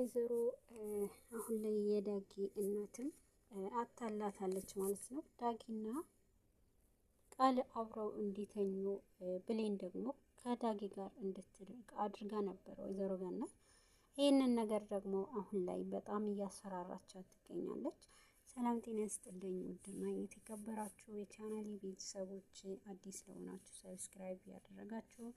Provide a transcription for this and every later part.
ወይዘሮ አሁን ላይ የዳጊ እናትም አታላታለች ማለት ነው። ዳጊና ቃል አብረው እንዲተኙ ብሌን ደግሞ ከዳጊ ጋር እንድትርቅ አድርጋ ነበር ወይዘሮ ገነት። ይህንን ነገር ደግሞ አሁን ላይ በጣም እያስፈራራቻት ትገኛለች። ሰላም ጤና ይስጥልኝ ውድና የተከበራችሁ የቻናሌ ቤተሰቦች፣ አዲስ ለሆናችሁ ሰብስክራይብ ያደረጋችሁ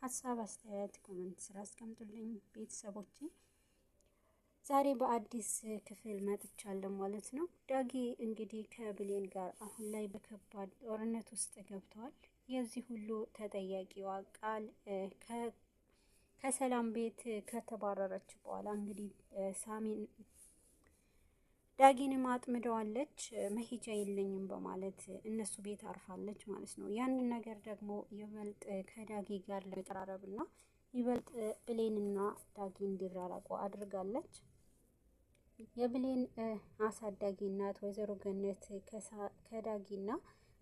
ሀሳብ አስተያየት ኮሜንት ስራ አስቀምጡልኝ ቤተሰቦቼ። ዛሬ በአዲስ ክፍል መጥቻለሁ ማለት ነው። ዳጊ እንግዲህ ከብሌን ጋር አሁን ላይ በከባድ ጦርነት ውስጥ ገብተዋል። የዚህ ሁሉ ተጠያቂዋ ቃል ከሰላም ቤት ከተባረረች በኋላ እንግዲህ ሳሚን ዳጊንም አጥምደዋለች። መሄጃ የለኝም በማለት እነሱ ቤት አርፋለች ማለት ነው። ያንን ነገር ደግሞ ይበልጥ ከዳጊ ጋር ለመቀራረብና ይበልጥ ብሌንና ዳጊ እንዲራራቁ አድርጋለች። የብሌን አሳዳጊ እናት ወይዘሮ ገነት ከዳጊና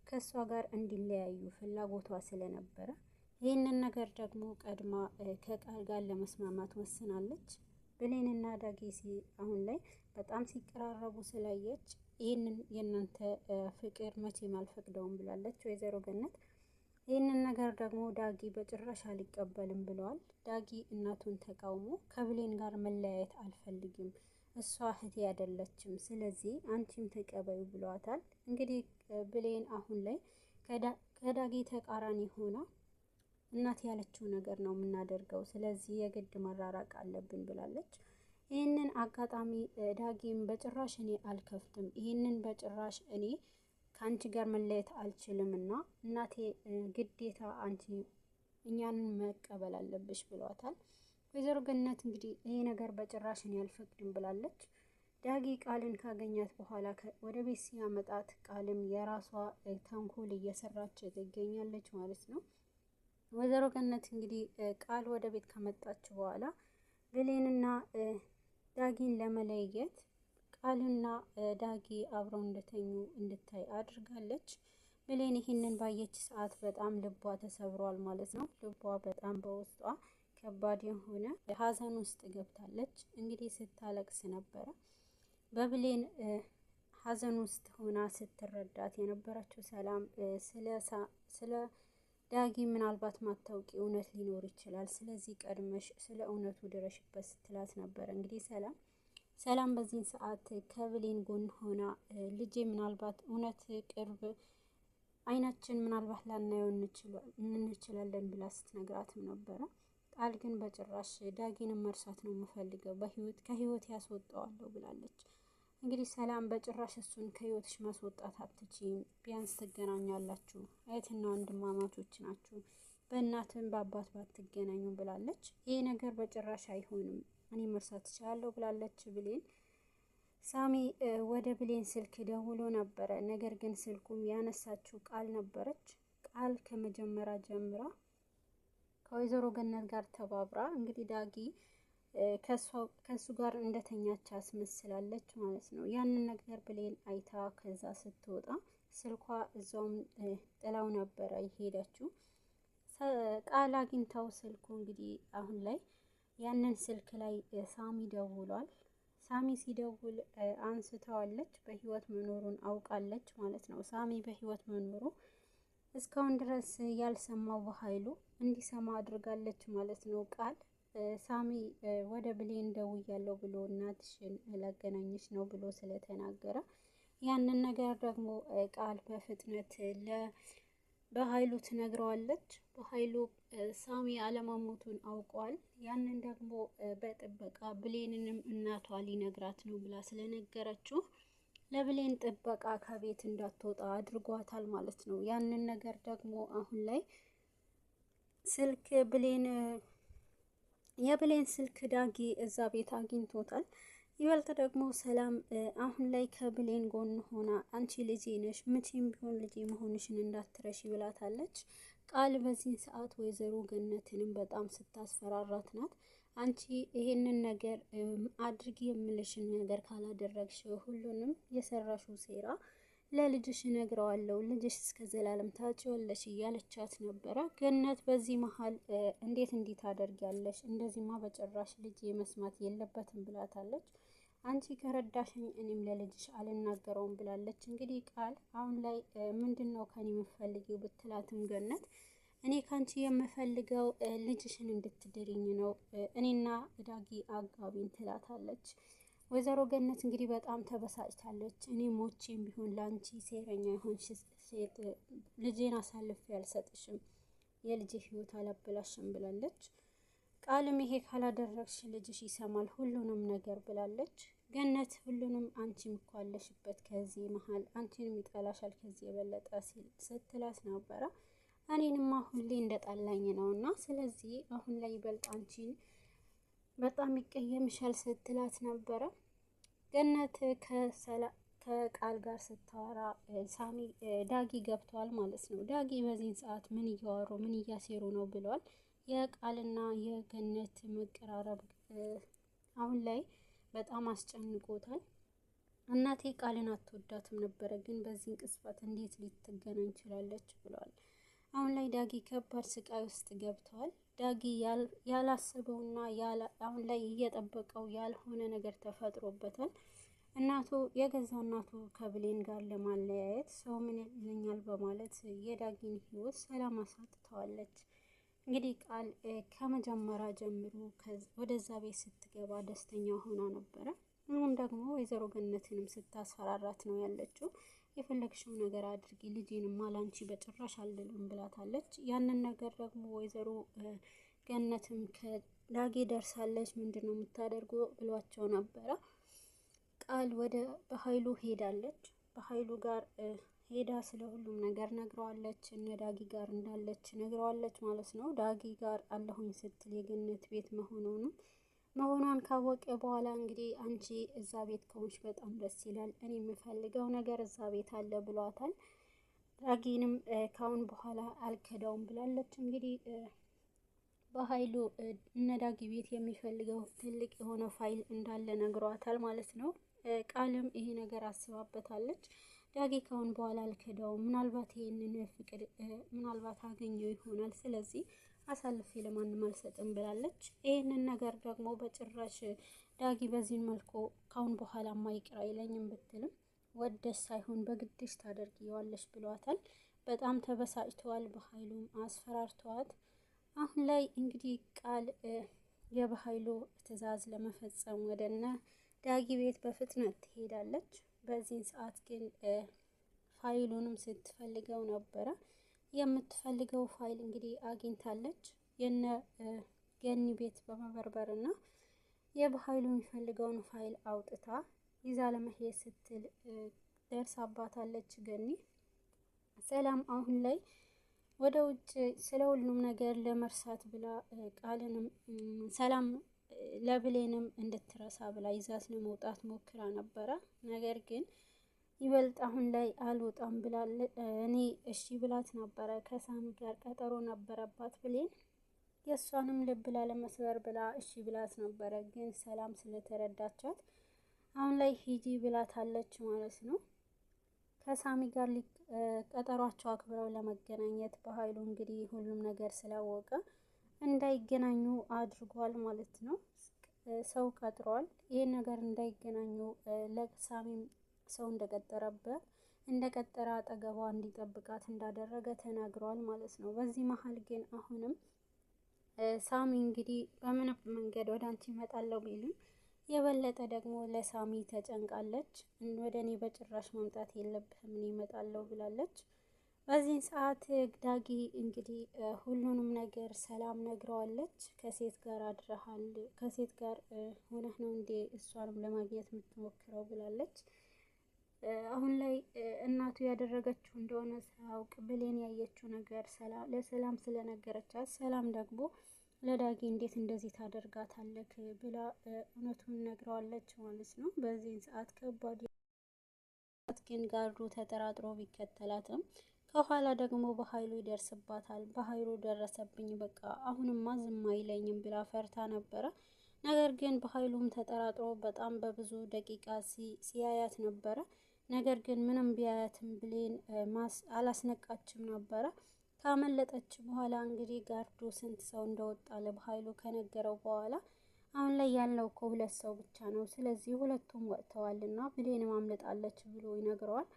ከእሷ ጋር እንዲለያዩ ፍላጎቷ ስለነበረ ይህንን ነገር ደግሞ ቀድማ ከቃል ጋር ለመስማማት ወስናለች። ብሌንና ዳጊ አሁን ላይ በጣም ሲቀራረቡ ስላየች ይህንን የእናንተ ፍቅር መቼም አልፈቅደውም ብላለች ወይዘሮ ገነት። ይህንን ነገር ደግሞ ዳጊ በጭራሽ አልቀበልም ብለዋል። ዳጊ እናቱን ተቃውሞ ከብሌን ጋር መለያየት አልፈልግም፣ እሷ እህቴ አይደለችም፣ ስለዚህ አንቺም ተቀበዩ ብለዋታል። እንግዲህ ብሌን አሁን ላይ ከዳጊ ተቃራኒ ሆና እናት ያለችው ነገር ነው የምናደርገው፣ ስለዚህ የግድ መራራቅ አለብን ብላለች። ይህንን አጋጣሚ ዳጊም በጭራሽ እኔ አልከፍትም፣ ይህንን በጭራሽ እኔ ከአንቺ ጋር መለየት አልችልም እና እናቴ ግዴታ አንቺ እኛንን መቀበል አለብሽ ብሏታል። ወይዘሮ ገነት እንግዲህ ይሄ ነገር በጭራሽ እኔ አልፈቅድም ብላለች። ዳጊ ቃልን ካገኛት በኋላ ወደ ቤት ሲያመጣት ቃልም የራሷ ተንኮል እየሰራች ትገኛለች ማለት ነው። ወይዘሮ ገነት እንግዲህ ቃል ወደ ቤት ከመጣች በኋላ ብሌንና ዳጊን ለመለየት ቃልና ዳጊ አብረው እንደተኙ እንድታይ አድርጋለች። ብሌን ይህንን ባየች ሰዓት በጣም ልቧ ተሰብሯል ማለት ነው። ልቧ በጣም በውስጧ ከባድ የሆነ ሀዘን ውስጥ ገብታለች። እንግዲህ ስታለቅስ ነበረ። በብሌን ሀዘን ውስጥ ሆና ስትረዳት የነበረችው ሰላም ስለ ዳጊ ምናልባት ማታውቂ እውነት ሊኖር ይችላል፣ ስለዚህ ቀድመሽ ስለ እውነቱ ድረሽበት ስትላት ነበረ። እንግዲህ ሰላም በዚህን ሰዓት ከብሌን ጎን ሆና ልጄ ምናልባት እውነት ቅርብ አይናችን ምናልባት ላናየው እንችላለን ብላ ስትነግራትም ነበረ። ቃል ግን በጭራሽ ዳጊንም መርሳት ነው የምፈልገው፣ ከህይወት ያስወጣዋለሁ ብላለች። እንግዲህ ሰላም በጭራሽ እሱን ከህይወትሽ ማስወጣት አትችይም፣ ቢያንስ ትገናኛላችሁ፣ እህትና ወንድማማቾች ናችሁ፣ በእናትም በአባት ባትገናኙ ብላለች። ይሄ ነገር በጭራሽ አይሆንም፣ እኔ መርሳት እችላለሁ ብላለች ብሌን። ሳሚ ወደ ብሌን ስልክ ደውሎ ነበረ። ነገር ግን ስልኩም ያነሳችው ቃል ነበረች። ቃል ከመጀመሪያ ጀምራ ከወይዘሮ ገነት ጋር ተባብራ እንግዲህ ዳጊ ከሱ ጋር እንደተኛች አስመስላለች ማለት ነው። ያንን ነገር ብሌን አይታ ከዛ ስትወጣ ስልኳ እዛውም ጥላው ነበረ የሄደችው። ቃል አግኝታው ስልኩ እንግዲህ አሁን ላይ ያንን ስልክ ላይ ሳሚ ደውሏል። ሳሚ ሲደውል አንስተዋለች። በህይወት መኖሩን አውቃለች ማለት ነው። ሳሚ በህይወት መኖሩ እስካሁን ድረስ ያልሰማው በኃይሉ እንዲሰማ አድርጋለች ማለት ነው። ቃል ሳሚ ወደ ብሌን ደውያለሁ ብሎ እናትሽን ላገናኝሽ ነው ብሎ ስለተናገረ ያንን ነገር ደግሞ ቃል በፍጥነት በኃይሉ ትነግረዋለች። በኃይሉ ሳሚ አለማሞቱን አውቋል። ያንን ደግሞ በጥበቃ ብሌንንም እናቷ ሊነግራት ነው ብላ ስለነገረችው ለብሌን ጥበቃ ከቤት እንዳትወጣ አድርጓታል ማለት ነው። ያንን ነገር ደግሞ አሁን ላይ የብሌን ስልክ ዳጊ እዛ ቤት አግኝቶታል። ይበልጥ ደግሞ ሰላም አሁን ላይ ከብሌን ጎን ሆና አንቺ ልጄ ነሽ፣ መቼም ቢሆን ልጄ መሆንሽን እንዳትረሺ ብላታለች። ቃል በዚህን ሰዓት ወይዘሮ ገነትንም በጣም ስታስፈራራት ናት። አንቺ ይሄንን ነገር አድርጊ የምልሽን ነገር ካላደረግሽ ሁሉንም የሰራሽው ሴራ ለልጅሽ እነግረዋለሁ፣ ልጅሽ እስከ ዘላለም ታጭዋለሽ እያለቻት ነበረ። ገነት በዚህ መሀል እንዴት እንዲህ ታደርጊያለሽ? እንደዚህማ በጭራሽ ልጅ መስማት የለበትም ብላታለች። አንቺ ከረዳሽኝ እኔም ለልጅሽ አልናገረውም ብላለች። እንግዲህ ቃል አሁን ላይ ምንድን ነው ከኔ የምፈልጊው ብትላትም ገነት እኔ ካንቺ የምፈልገው ልጅሽን እንድትድሪኝ ነው፣ እኔና ዳጊ አጋቢን ትላታለች። ወይዘሮ ገነት እንግዲህ በጣም ተበሳጭታለች። እኔ ሞቼም ቢሆን ለአንቺ ሴረኛ የሆንሽ ሴት ልጄን አሳልፌ አልሰጥሽም፣ የልጅ ህይወት አላበላሽም ብላለች። ቃልም ይሄ ካላደረግሽ ልጅሽ ይሰማል ሁሉንም ነገር ብላለች። ገነት ሁሉንም አንቺም እኮ አለሽበት ከዚህ መሀል አንቺንም ይጠላሻል ከዚህ የበለጠ ስትላት ነበረ። እኔንማ ሁሌ እንደጣላኝ ነው እና ስለዚህ አሁን ላይ ይበልጥ አንቺን በጣም ይቀየምሻል ስትላት ነበረ። ገነት ከቃል ጋር ስታወራ ሳሚ ዳጊ ገብተዋል ማለት ነው። ዳጊ በዚህን ሰዓት ምን እያወሩ ምን እያሴሩ ነው ብሏል። የቃልና የገነት መቀራረብ አሁን ላይ በጣም አስጨንቆታል። እናቴ ቃልን አትወዳትም ነበረ፣ ግን በዚህን ቅጽበት እንዴት ልትገናኝ ችላለች ብሏል። አሁን ላይ ዳጊ ከባድ ስቃይ ውስጥ ገብተዋል። ዳጊ ያላሰበውና አሁን ላይ እየጠበቀው ያልሆነ ነገር ተፈጥሮበታል። እናቱ የገዛ እናቱ ከብሌን ጋር ለማለያየት ሰው ምን ይለኛል በማለት የዳጊን ህይወት ሰላም አሳጥተዋለች። እንግዲህ ቃል ከመጀመሪያ ጀምሮ ወደዛ ቤት ስትገባ ደስተኛ ሆና ነበረ። አሁን ደግሞ ወይዘሮ ገነትንም ስታስፈራራት ነው ያለችው። የፈለግሽው ነገር አድርጊ፣ ልጄንማ ላንቺ በጭራሽ አልልም ብላታለች። ያንን ነገር ደግሞ ወይዘሮ ገነትም ከዳጊ ደርሳለች። ምንድን ነው የምታደርጉ ብሏቸው ነበረ። ቃል ወደ በኃይሉ ሄዳለች። በኃይሉ ጋር ሄዳ ስለ ሁሉም ነገር ነግረዋለች። እነ ዳጊ ጋር እንዳለች ነግረዋለች ማለት ነው። ዳጊ ጋር አለሁኝ ስትል የገነት ቤት መሆኗን ካወቀ በኋላ እንግዲህ አንቺ እዛ ቤት ከሆንሽ በጣም ደስ ይላል፣ እኔ የምፈልገው ነገር እዛ ቤት አለ ብሏታል። ዳጊንም ካሁን በኋላ አልከዳውም ብላለች። እንግዲህ በኃይሉ እነ ዳጊ ቤት የሚፈልገው ትልቅ የሆነ ፋይል እንዳለ ነግሯታል ማለት ነው። ቃልም ይሄ ነገር አስባበታለች። ዳጊ ካሁን በኋላ አልከዳውም፣ ምናልባት ይሄንን ፍቅር ምናልባት አገኘው ይሆናል፣ ስለዚህ አሳልፌ ለማንም አልሰጥም ብላለች። ይህንን ነገር ደግሞ በጭራሽ ዳጊ በዚህ መልኩ ካሁን በኋላ ማይቅር አይለኝም ብትልም ወደሽ ሳይሆን በግድሽ ታደርጊዋለሽ ብሏታል። በጣም ተበሳጭተዋል። በኃይሉም አስፈራርተዋት አሁን ላይ እንግዲህ ቃል የበኃይሉ ትዕዛዝ ለመፈጸም ወደነ ዳጊ ቤት በፍጥነት ትሄዳለች። በዚህን ሰዓት ግን ፋይሉንም ስትፈልገው ነበረ። የምትፈልገው ፋይል እንግዲህ አግኝታለች። የነ ገኒ ቤት በመበርበር እና የበኃይሉ የሚፈልገውን ፋይል አውጥታ ይዛ ለመሄድ ስትል ደርሳባታለች ገኒ። ሰላም አሁን ላይ ወደ ውጭ ስለ ሁሉም ነገር ለመርሳት ብላ ቃልንም ሰላም ለብሌንም እንድትረሳ ብላ ይዛት ለመውጣት ሞክራ ነበረ። ነገር ግን ይበልጥ አሁን ላይ አልወጣም ብላለ እኔ እሺ ብላት ነበረ። ከሳሚ ጋር ቀጠሮ ነበረባት ብሌን። የእሷንም ልብ ላለመስበር ብላ እሺ ብላት ነበረ። ግን ሰላም ስለተረዳቻት አሁን ላይ ሂጂ ብላታለች ማለት ነው። ከሳሚ ጋር ቀጠሯቸው አክብረው ለመገናኘት በኃይሉ እንግዲህ ሁሉም ነገር ስላወቀ እንዳይገናኙ አድርጓል ማለት ነው። ሰው ቀጥሯል። ይህን ነገር እንዳይገናኙ ለሳሚም ሰው እንደቀጠረ አጠገቧ እንዲጠብቃት እንዳደረገ ተናግሯል ማለት ነው። በዚህ መሀል ግን አሁንም ሳሚ እንግዲህ በምንም መንገድ ወደ አንቺ እመጣለሁ ቢልም የበለጠ ደግሞ ለሳሚ ተጨንቃለች። ወደ እኔ በጭራሽ መምጣት የለብህም እኔ እመጣለሁ ብላለች። በዚህን ሰዓት ዳጊ እንግዲህ ሁሉንም ነገር ሰላም ነግረዋለች። ከሴት ጋር አድረሃል፣ ከሴት ጋር ሆነህ ነው እንዴ እሷንም ለማግኘት የምትሞክረው ብላለች። አሁን ላይ እናቱ ያደረገችው እንደሆነ ሳያውቅ ብሌን ያየችው ነገር ለሰላም ስለነገረቻት ሰላም ደግሞ ለዳጊ እንዴት እንደዚህ ታደርጋታለክ ብላ እውነቱን ነግረዋለች ማለት ነው። በዚህን ሰዓት ከባድ ግን ጋርዱ ተጠራጥሮ ቢከተላትም ከኋላ ደግሞ በኃይሉ ይደርስባታል። በኃይሉ ደረሰብኝ በቃ አሁንማ ዝም አይለኝም ብላ ፈርታ ነበረ። ነገር ግን በኃይሉም ተጠራጥሮ በጣም በብዙ ደቂቃ ሲያያት ነበረ። ነገር ግን ምንም ቢያያትም ብሌን አላስነቃችም ነበረ። ካመለጠች በኋላ እንግዲህ ጋርዶ ስንት ሰው እንደወጣ ለበኃይሉ ከነገረው በኋላ አሁን ላይ ያለው ከሁለት ሰው ብቻ ነው፣ ስለዚህ ሁለቱም ወጥተዋል እና ብሌን ማምለጣለች ብሎ ይነግረዋል።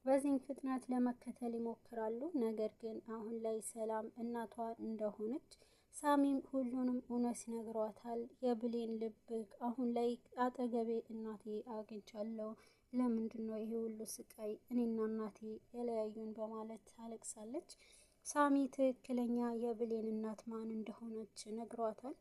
በዚህም ፍጥነት ለመከተል ይሞክራሉ። ነገር ግን አሁን ላይ ሰላም እናቷ እንደሆነች ሳሚም ሁሉንም እውነት ይነግሯታል። የብሌን ልብ አሁን ላይ አጠገቤ እናቴ አግኝቻለሁ፣ ለምንድን ነው ይሄ ሁሉ ስቃይ? እኔና እናቴ የለያዩን በማለት ታለቅሳለች። ሳሚ ትክክለኛ የብሌን እናት ማን እንደሆነች ነግሯታል።